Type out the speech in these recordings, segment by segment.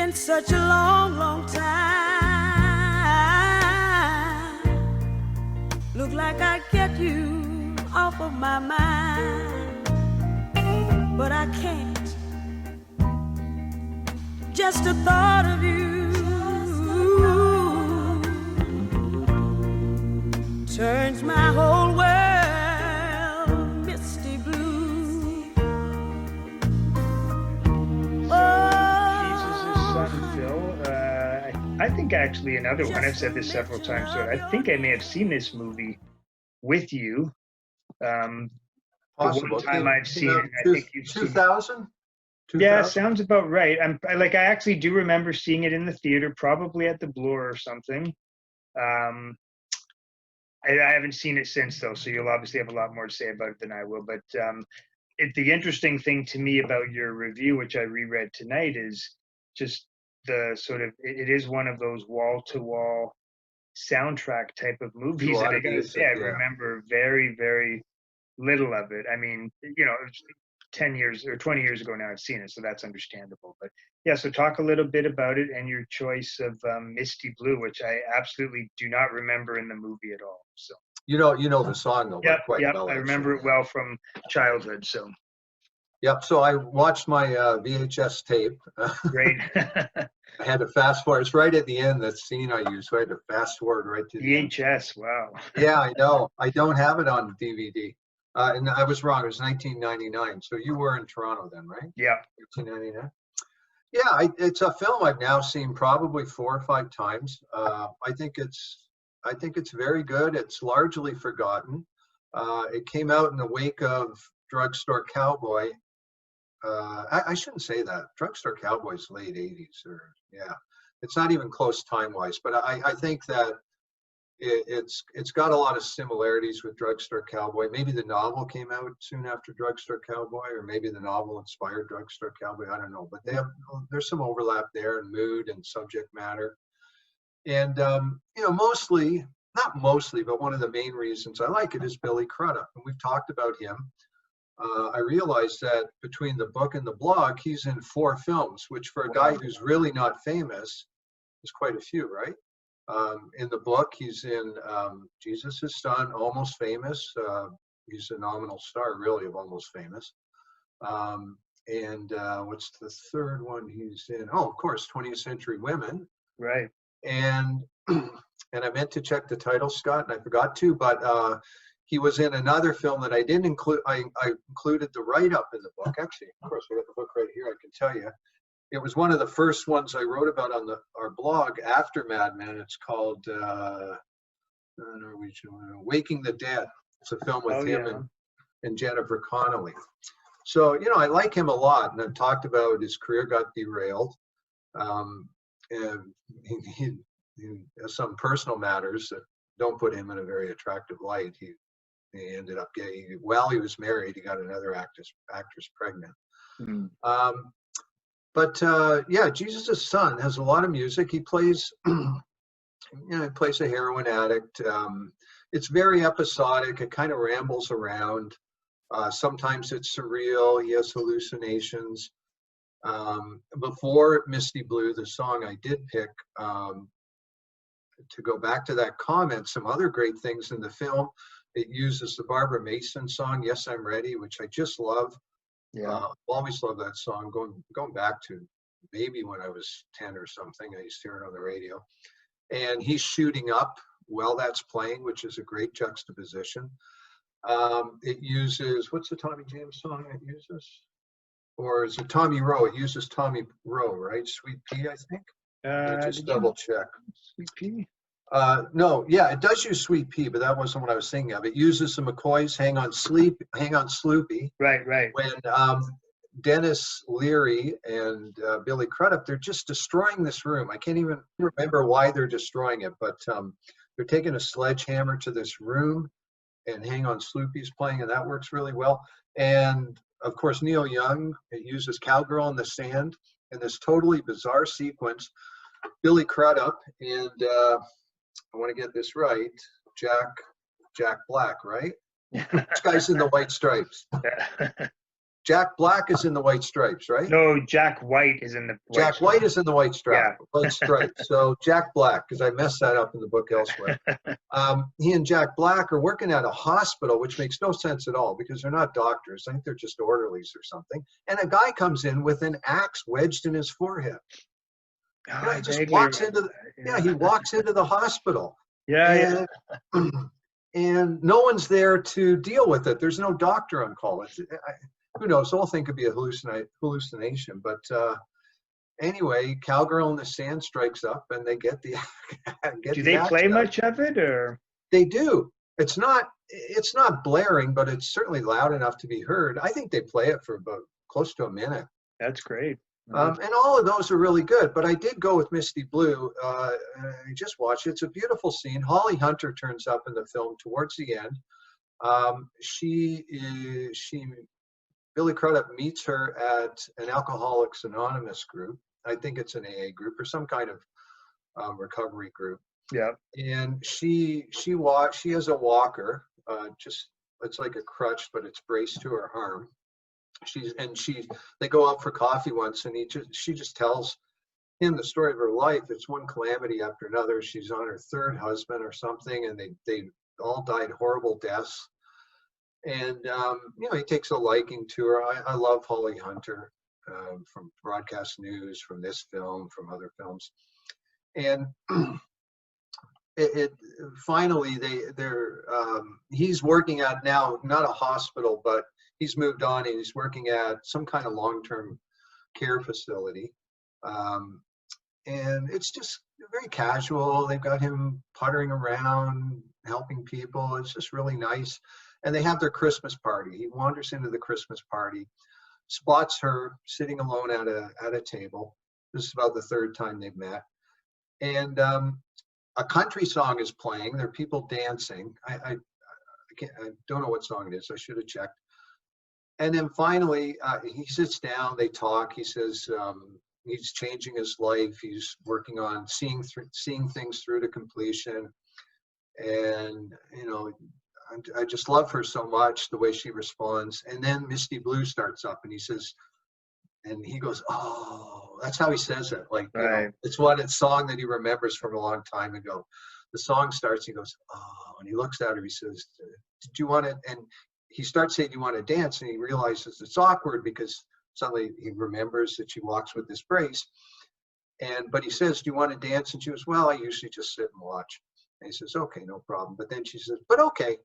been such a long, long time. Look like I'd get you off of my mind, but I can't. Just the thought of you turns my whole world misty blue. Son, Phil. I think actually another one, I've said this several times, so I think I may have seen this movie with you. The Possible. one time I've seen it, I think you've seen it. 2000? Yeah, sounds about right. I actually do remember seeing it in the theater, probably at the Bloor or something. I haven't seen it since though, so you'll obviously have a lot more to say about it than I will. But the interesting thing to me about your review, which I reread tonight, is just the sort of, it is one of those wall-to-wall soundtrack type of movies. And I gotta say, I remember very, very little of it. I mean, you know, 10 years or 20 years ago now I've seen it, so that's understandable. But yeah, so talk a little bit about it and your choice of Misty Blue, which I absolutely do not remember in the movie at all. So you know the song though, quite well. I remember it well from childhood. So yep. So I watched my VHS tape. Great. I had to fast forward. It's right at the end, that scene I used. So I had to fast forward right to the VHS. end. Wow. Yeah, I know. I don't have it on DVD. And I was wrong. It was 1999. So you were in Toronto then, right? Yeah. 1999. Yeah, it's a film I've now seen probably 4 or 5 times. I think it's very good. It's largely forgotten. It came out in the wake of Drugstore Cowboy. I shouldn't say that. Drugstore Cowboy's late 80s, or yeah, it's not even close time-wise. But I think that it's got a lot of similarities with Drugstore Cowboy. Maybe the novel came out soon after Drugstore Cowboy, or maybe the novel inspired Drugstore Cowboy. I don't know, but there's some overlap there in mood and subject matter. And you know, not mostly, but one of the main reasons I like it is Billy Crudup, and we've talked about him. I realized that between the book and the blog, he's in 4 films, which for a guy who's really not famous is quite a few, right? In the book, he's in Jesus' Son, Almost Famous. He's a nominal star, really, of Almost Famous. And what's the third one he's in? Oh, of course, 20th Century Women. Right. And I meant to check the title, Scott, and I forgot to, but he was in another film that I didn't include. I included the write-up in the book. Actually, of course, I got the book right here. I can tell you. It was one of the first ones I wrote about on our blog after Mad Men. It's called Waking the Dead. It's a film with him and Jennifer Connelly. So, you know, I like him a lot, and I've talked about his career got derailed. And he has some personal matters that don't put him in a very attractive light. He ended up getting, while he was married, he got another actress pregnant. Mm-hmm. But yeah, Jesus' Son has a lot of music. He plays, he plays a heroin addict. It's very episodic. It kind of rambles around. Sometimes it's surreal. He has hallucinations. Before Misty Blue, the song I did pick, to go back to that comment, some other great things in the film. It uses the Barbara Mason song, Yes, I'm Ready, which I just love. Yeah, always love that song. Going back to maybe when I was 10 or something, I used to hear it on the radio. And he's shooting up while that's playing, which is a great juxtaposition. It uses, what's the Tommy James song it uses? Or is it Tommy Rowe? It uses Tommy Rowe, right? Sweet Pea, I think. Just double check. Sweet Pea? No, yeah, it does use Sweet Pea, but that wasn't what I was thinking of. It uses the McCoys' Hang on Sloopy. Right. When Dennis Leary and Billy Crudup, they're just destroying this room. I can't even remember why they're destroying it, but they're taking a sledgehammer to this room, and Hang on Sloopy's playing, and that works really well. And of course, Neil Young, it uses Cowgirl in the Sand in this totally bizarre sequence. Billy Crudup and I want to get this right, Jack Black, right? This guy's in the White Stripes. Jack Black is in the White Stripes, right? No, Jack White is in the Jack White is in the White Yeah. Stripes. So Jack Black, because I messed that up in the book elsewhere. He and Jack Black are working at a hospital, which makes no sense at all because they're not doctors. I think they're just orderlies or something. And a guy comes in with an axe wedged in his forehead. Oh, He just walks into he walks into the hospital. Yeah. And no one's there to deal with it. There's no doctor on call. Who knows? The whole thing could be a hallucination. But anyway, Cowgirl in the Sand strikes up, and they get the. Do they play much of it, or? They do. It's not blaring, but it's certainly loud enough to be heard. I think they play it for about close to a minute. That's great. And all of those are really good, but I did go with Misty Blue. I just watched it. It's a beautiful scene. Holly Hunter turns up in the film towards the end. Billy Crudup meets her at an Alcoholics Anonymous group. I think it's an AA group or some kind of recovery group. Yeah. And she has a walker. It's like a crutch, but it's braced to her arm. They go out for coffee once, and she just tells him the story of her life. It's one calamity after another. She's on her third husband or something, and they all died horrible deaths. And he takes a liking to her. I love Holly Hunter from broadcast news, from this film, from other films. And finally he's working at now not a hospital, but he's moved on and he's working at some kind of long-term care facility. And it's just very casual. They've got him puttering around, helping people. It's just really nice. And they have their Christmas party. He wanders into the Christmas party, spots her sitting alone at a table. This is about the third time they've met. And a country song is playing. There are people dancing. I don't know what song it is. I should have checked. And then finally, he sits down, they talk. He says he's changing his life. He's working on seeing things through to completion. And, I just love her so much, the way she responds. And then Misty Blue starts up and he says, and he goes, "Oh," that's how he says it. Like, right. It's a song that he remembers from a long time ago. The song starts, he goes, "Oh," and he looks at her, he says, "Did you want to," and he starts saying, "Do you want to dance?" And he realizes it's awkward because suddenly he remembers that she walks with this brace. But he says, "Do you want to dance?" And she goes, "Well, I usually just sit and watch." And he says, "Okay, no problem." But then she says, "But okay."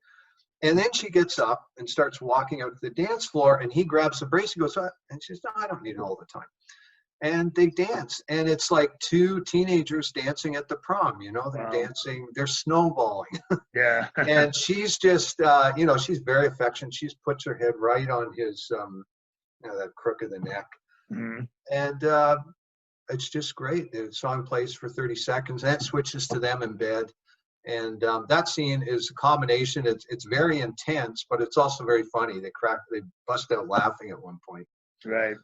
And then she gets up and starts walking out to the dance floor, and he grabs the brace and goes, and she says, "No, I don't need it all the time." And they dance, and it's like two teenagers dancing at the prom. They're dancing, they're snowballing. Yeah. And she's just, she's very affectionate. She puts her head right on his, that crook of the neck. Mm-hmm. And it's just great. The song plays for 30 seconds, and that switches to them in bed. And that scene is a combination. It's very intense, but it's also very funny. They bust out laughing at one point. Right.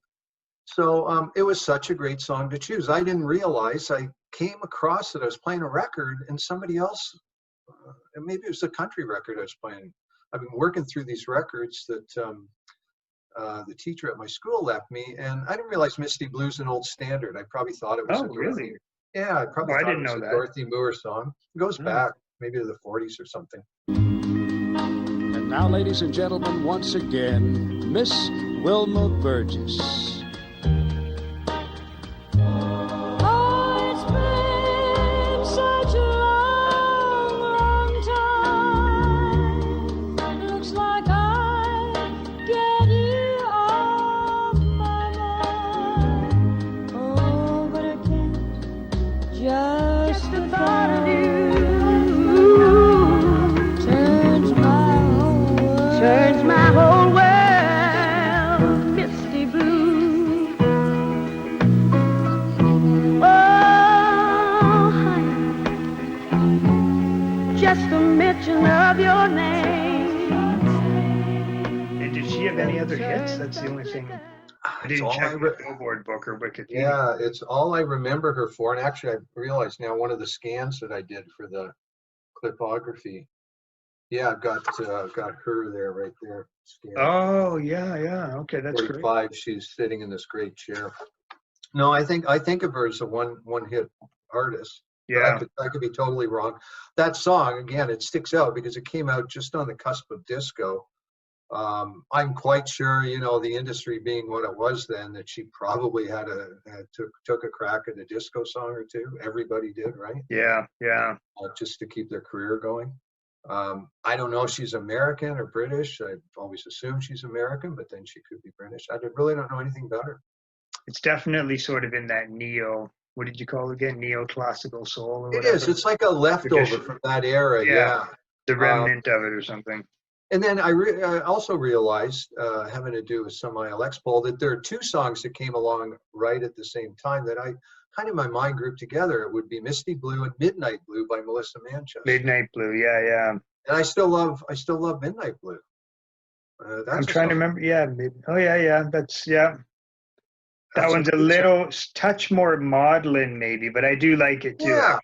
So it was such a great song to choose. I didn't realize I came across it. I was playing a record, and somebody else, maybe it was a country record I was playing. I've been working through these records that the teacher at my school left me, and I didn't realize Misty Blue's an old standard. I probably thought it was. Oh, really? Yeah, I probably thought didn't it was know a that. Dorothy Moore song. It goes back maybe to the 40s or something. And now, ladies and gentlemen, once again, Miss Wilma Burgess. Turns my whole world misty blue. Oh, honey, just a mention of your name. And did she have any other hits? That's the only thing. I didn't check the Billboard book or Wikipedia. Yeah, it's all I remember her for. And actually, I realized now one of the scans that I did for the Clipography Yeah, I've got her there, right there. Scanned. Oh, yeah, yeah. Okay, that's great. 45. She's sitting in this great chair. No, I think of her as a one hit artist. But Yeah. I could be totally wrong. That song, again, it sticks out because it came out just on the cusp of disco. I'm quite sure, the industry being what it was then, that she probably took a crack at a disco song or two. Everybody did, right? Yeah, yeah. Just to keep their career going. I don't know if she's American or British. I always assume she's American, but then she could be British. Really don't know anything about her. It's definitely sort of in that what did you call it again? Neoclassical soul or It whatever. is. It's like a leftover from that era. Yeah. The remnant of it or something. And then I also realized, having to do with some ILX poll, that there are two songs that came along right at the same time that I kind of my mind grouped together. It would be Misty Blue and Midnight Blue by Melissa Manchester. Midnight Blue, yeah, yeah. And I still love Midnight Blue. I'm trying to remember. Yeah, that one's a little touch more maudlin, maybe, but I do like it too. Yeah,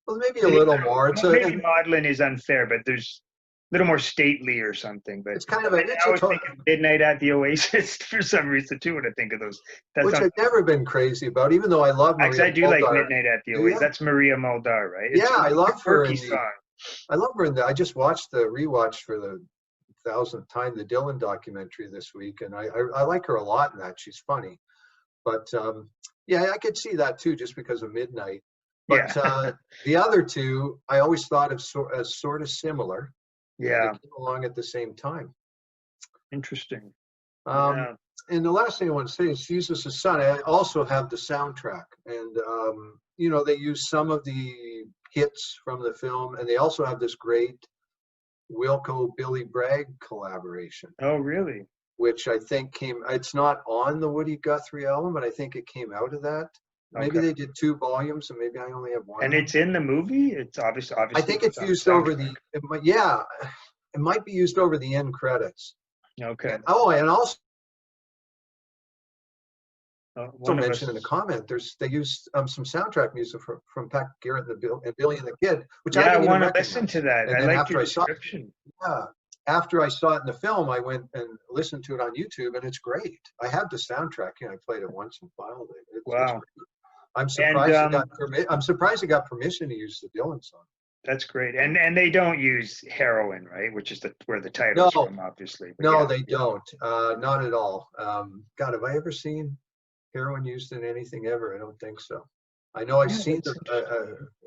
well, maybe a little more. Maybe maudlin is unfair, but there's a little more stately or something. But it's kind of I was thinking Midnight at the Oasis for some reason too. When I think of those, which I've never been crazy about, even though I love. Actually, I do like Midnight at the Oasis. That's Maria Muldaur, right? Yeah, I love her. I love her in the. I just watched the rewatch for the 1000th time the Dylan documentary this week, and I like her a lot in that. She's funny, but yeah, I could see that too, just because of Midnight. But the other two, I always thought of as sort of similar. Yeah, they came along at the same time. Interesting. And the last thing I want to say is Jesus the Son. I also have the soundtrack, and they use some of the hits from the film, and they also have this great Wilco Billy Bragg collaboration. Oh, really? Which I think it's not on the Woody Guthrie album, but I think it came out of that. Maybe they did 2 volumes, and maybe I only have 1. And it's in the movie? It's obviously. I think it's used over it might be used over the end credits. Okay. And also mentioned in the comment, they used some soundtrack music from Pat Garrett and Billy and the Kid, which I didn't want to listen to that. And I like your description. After I saw it in the film, I went and listened to it on YouTube, and it's great. I have the soundtrack. I played it once and filed it. Wow. I'm surprised. I'm surprised it got permission to use the Dylan song. That's great. And they don't use heroin, right? Which is where the title's from, obviously. But they don't. Not at all. God, have I ever seen heroin used in anything ever? I don't think so. I know I've seen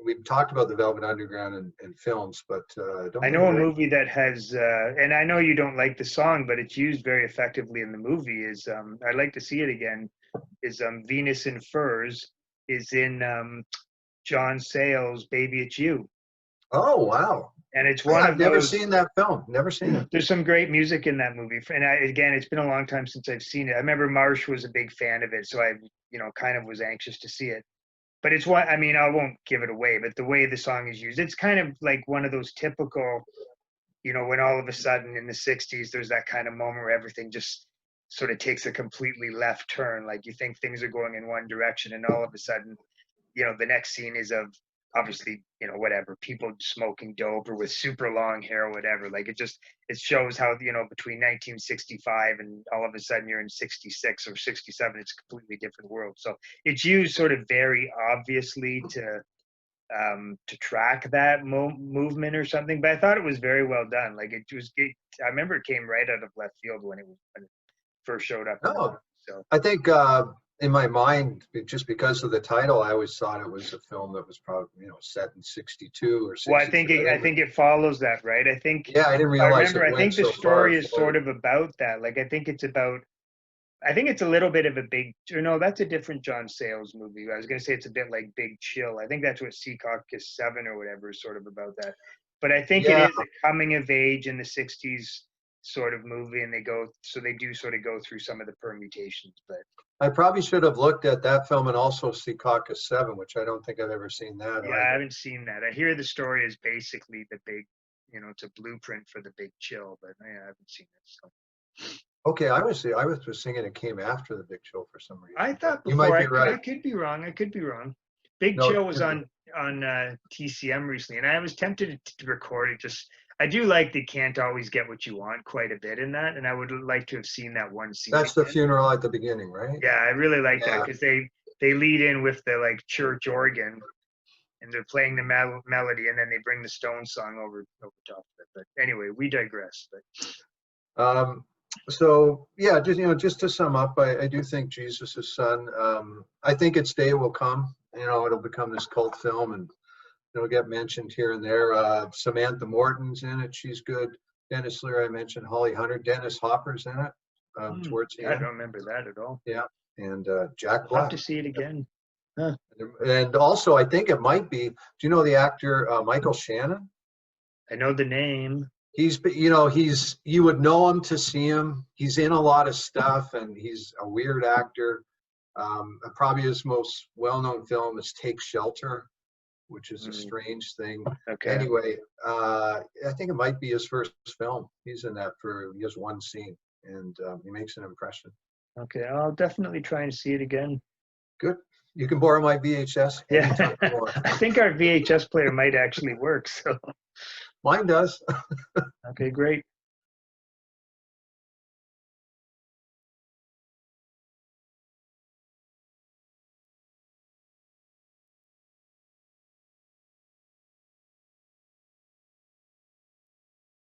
we've talked about the Velvet Underground in films, but I know a movie that has, and I know you don't like the song, but it's used very effectively in the movie. I'd like to see it again. Is Venus in Furs is in John Sayles' Baby It's You. Oh, wow. And it's I've never seen that film. Never seen it. There's some great music in that movie. And again, it's been a long time since I've seen it. I remember Marsh was a big fan of it, so I, kind of was anxious to see it. But it's I won't give it away, but the way the song is used, it's kind of like one of those typical, when all of a sudden in the 60s, there's that kind of moment where everything just sort of takes a completely left turn. Like you think things are going in one direction, and all of a sudden, the next scene is of obviously, whatever, people smoking dope or with super long hair or whatever. Like it shows how, between 1965 and all of a sudden you're in 66 or 67, it's a completely different world. So it's used sort of very obviously to track that movement or something, but I thought it was very well done. Like I remember it came right out of left field when it first showed up. So I think, in my mind, just because of the title, I always thought it was a film that was probably, set in 62 or 63. Well, I think it follows that, right? I think. Yeah, I didn't realize. I think the story is sort of about that. Like, I think it's a little bit of a that's a different John Sayles movie. I was going to say it's a bit like Big Chill. I think that's what Secaucus 7 or whatever is sort of about that. But I think it is a coming of age in the 60s sort of movie, and they do sort of go through some of the permutations. But I probably should have looked at that film and also Secaucus 7, which I don't think I've ever seen that. Yeah, I haven't seen that. I hear the story is basically the big, it's a blueprint for the Big Chill, but I haven't seen it. So. Okay, I was thinking it came after the Big Chill for some reason. I thought before. You might be right. I could be wrong. Big Chill was on TCM recently, and I was tempted to record it. I do like the can't always get what you want quite a bit in that, and I would like to have seen that one scene. That's the again. funeral at the beginning, right? Yeah, I really like that Yeah. because they lead in with the like church organ, and they're playing the melody, and then they bring the Stone song over top of it. But anyway, we digress. But So yeah, just to sum up, I do think Jesus' Son. I think its day will come. It'll become this cult film, and it'll get mentioned here and there. Samantha Morton's in it; she's good. Dennis Leary, I mentioned. Holly Hunter, Dennis Hopper's in it. Towards the I end. don't remember that at all. Yeah, and Jack I'll Black. have to see it again. And also, I think it might be. Do you know the actor Michael Shannon? I know the name. You would know him to see him. He's in a lot of stuff, and he's a weird actor. Probably his most well-known film is Take Shelter, which is a strange thing. Okay. Anyway, I think it might be his first film. He's in that he has one scene, and he makes an impression. Okay, I'll definitely try and see it again. Good. You can borrow my VHS. Yeah, I think our VHS player might actually work. So mine does. okay, great.